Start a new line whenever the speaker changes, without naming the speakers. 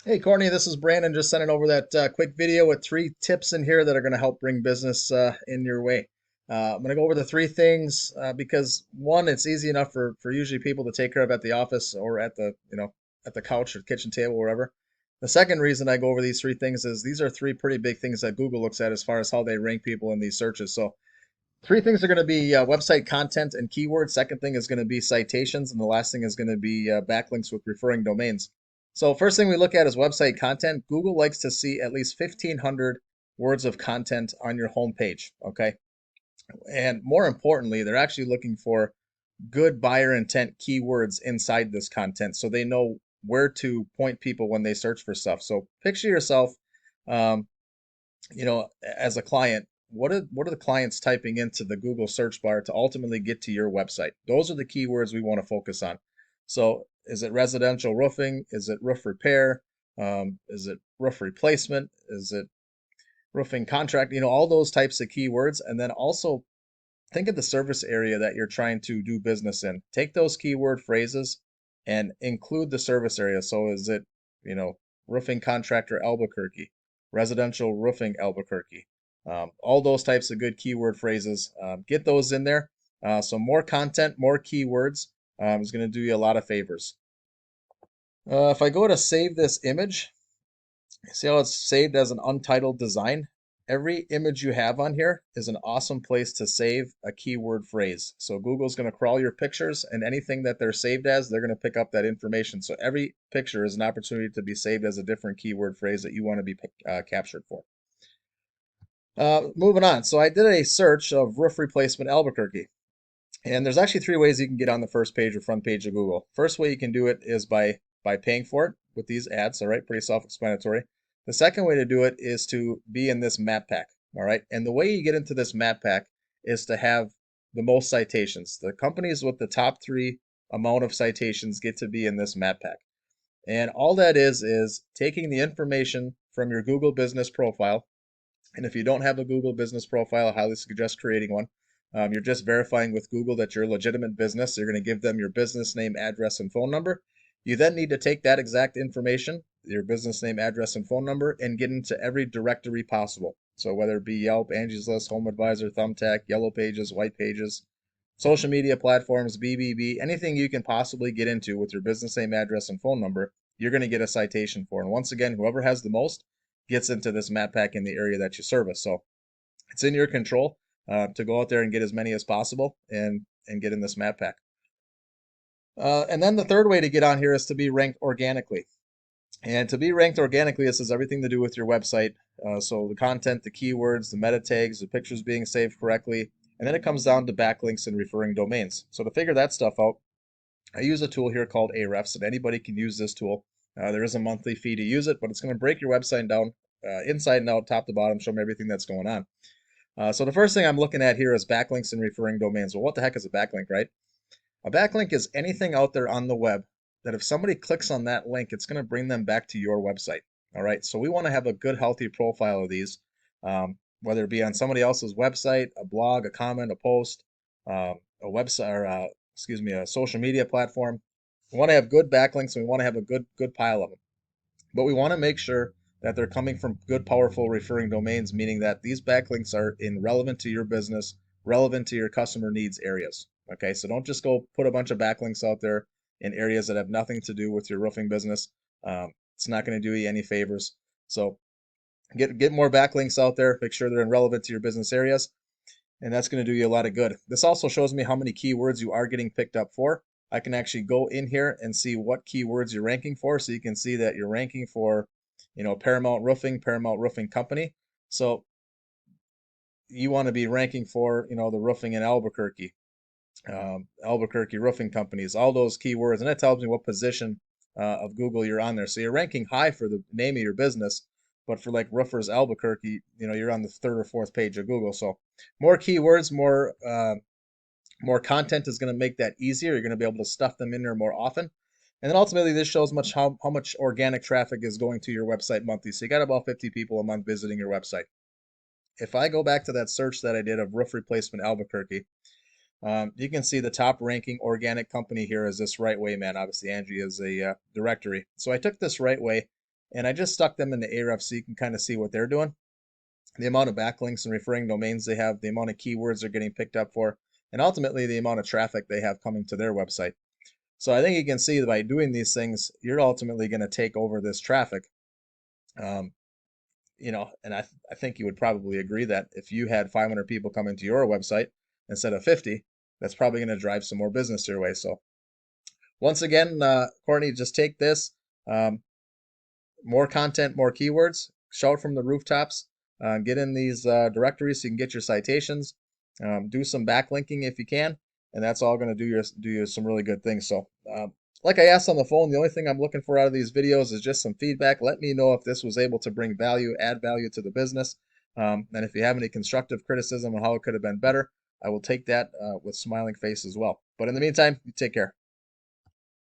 Hey Courtney, this is Brandon. Just sending over that quick video with three tips in here that are going to help bring business in your way. I'm going to go over the three things because one, it's easy enough for usually people to take care of at the office or at the at the couch or kitchen table, wherever. The second reason I go over these three things is these are three pretty big things that Google looks at as far as how they rank people in these searches. So three things are going to be website content and keywords. Second thing is going to be citations, and the last thing is going to be backlinks with referring domains. So first thing we look at is website content. Google likes to see at least 1,500 words of content on your homepage. Okay, and more importantly, they're actually looking for good buyer intent keywords inside this content, so they know where to point people when they search for stuff. So picture yourself, um, as a client, what are the clients typing into the Google search bar to ultimately get to your website? Those are the keywords we want to focus on. So is it residential roofing? Is it roof repair? Is it roof replacement? Is it roofing contract? All those types of keywords. And then also think of the service area that you're trying to do business in. Take those keyword phrases and include the service area. So is it, you know, roofing contractor Albuquerque, residential roofing Albuquerque, all those types of good keyword phrases. Get those in there. So more content, more keywords is going to do you a lot of favors. If I go to save this image, see how it's saved as an untitled design? Every image you have on here is an awesome place to save a keyword phrase. So Google's going to crawl your pictures, and anything that they're saved as, they're going to pick up that information. So every picture is an opportunity to be saved as a different keyword phrase that you want to be captured for. Moving on. So I did a search of roof replacement Albuquerque. And there's actually three ways you can get on the first page or front page of Google. First way you can do it is by paying for it with these ads, all right? Pretty self-explanatory. The second way to do it is to be in this map pack, all right? And the way you get into this map pack is to have the most citations. The companies with the top three amount of citations get to be in this map pack. And all that is taking the information from your Google business profile. And if you don't have a Google business profile, I highly suggest creating one. You're just verifying with Google that you're a legitimate business. You're going to give them your business name, address, and phone number. You then need to take that exact information, your business name, address, and phone number, and get into every directory possible. So whether it be Yelp, Angie's List, Home Advisor, Thumbtack, Yellow Pages, White Pages, social media platforms, BBB, anything you can possibly get into with your business name, address, and phone number, you're going to get a citation for. And once again, whoever has the most gets into this map pack in the area that you service. So it's in your control to go out there and get as many as possible and get in this map pack. And then the third way to get on here is to be ranked organically. And to be ranked organically, this has everything to do with your website. So the content, the keywords, the meta tags, the pictures being saved correctly. And then it comes down to backlinks and referring domains. So to figure that stuff out, I use a tool here called Ahrefs, and anybody can use this tool. There is a monthly fee to use it, but it's going to break your website down inside and out, top to bottom, show me everything that's going on. So the first thing I'm looking at here is backlinks and referring domains. Well, what the heck is a backlink, right? A backlink is anything out there on the web that if somebody clicks on that link, it's going to bring them back to your website. All right, so we want to have a good, healthy profile of these, whether it be on somebody else's website, a blog, a comment, a post, a website, or a social media platform. We want to have good backlinks, and we want to have a good pile of them. But we want to make sure that they're coming from good, powerful referring domains, meaning that these backlinks are relevant to your business, relevant to your customer needs areas. Okay, so don't just go put a bunch of backlinks out there in areas that have nothing to do with your roofing business. It's not going to do you any favors. So get more backlinks out there. Make sure they're relevant to your business areas, and that's going to do you a lot of good. This also shows me how many keywords you are getting picked up for. I can actually go in here and see what keywords you're ranking for. So you can see that you're ranking for, Paramount Roofing Company. So you want to be ranking for, the roofing in Albuquerque, Albuquerque roofing companies, all those keywords. And that tells me what position of Google you're on there. So you're ranking high for the name of your business, but for like roofers Albuquerque, you're on the third or fourth page of Google. So more keywords, more content is going to make that easier. You're going to be able to stuff them in there more often. And then ultimately, this shows how much organic traffic is going to your website monthly. So you got about 50 people a month visiting your website. If I go back to that search that I did of roof replacement Albuquerque, you can see the top ranking organic company here is this Right Way Man. Obviously, Angie is a directory. So I took this Right Way and I just stuck them in the Ahrefs so you can kind of see what they're doing. The amount of backlinks and referring domains they have, the amount of keywords they're getting picked up for, and ultimately the amount of traffic they have coming to their website. So I think you can see that by doing these things, you're ultimately going to take over this traffic. Um, and I think you would probably agree that if you had 500 people coming to your website instead of 50, that's probably going to drive some more business your way. So once again, Courtney, just take this. Um, More content, more keywords. Shout from the rooftops. Get in these directories so you can get your citations. Do some backlinking if you can, and that's all going to do you some really good things. So, like I asked on the phone, the only thing I'm looking for out of these videos is just some feedback. Let me know if this was able to bring value, add value to the business, and if you have any constructive criticism on how it could have been better, I will take that with smiling face as well. But in the meantime, you take care.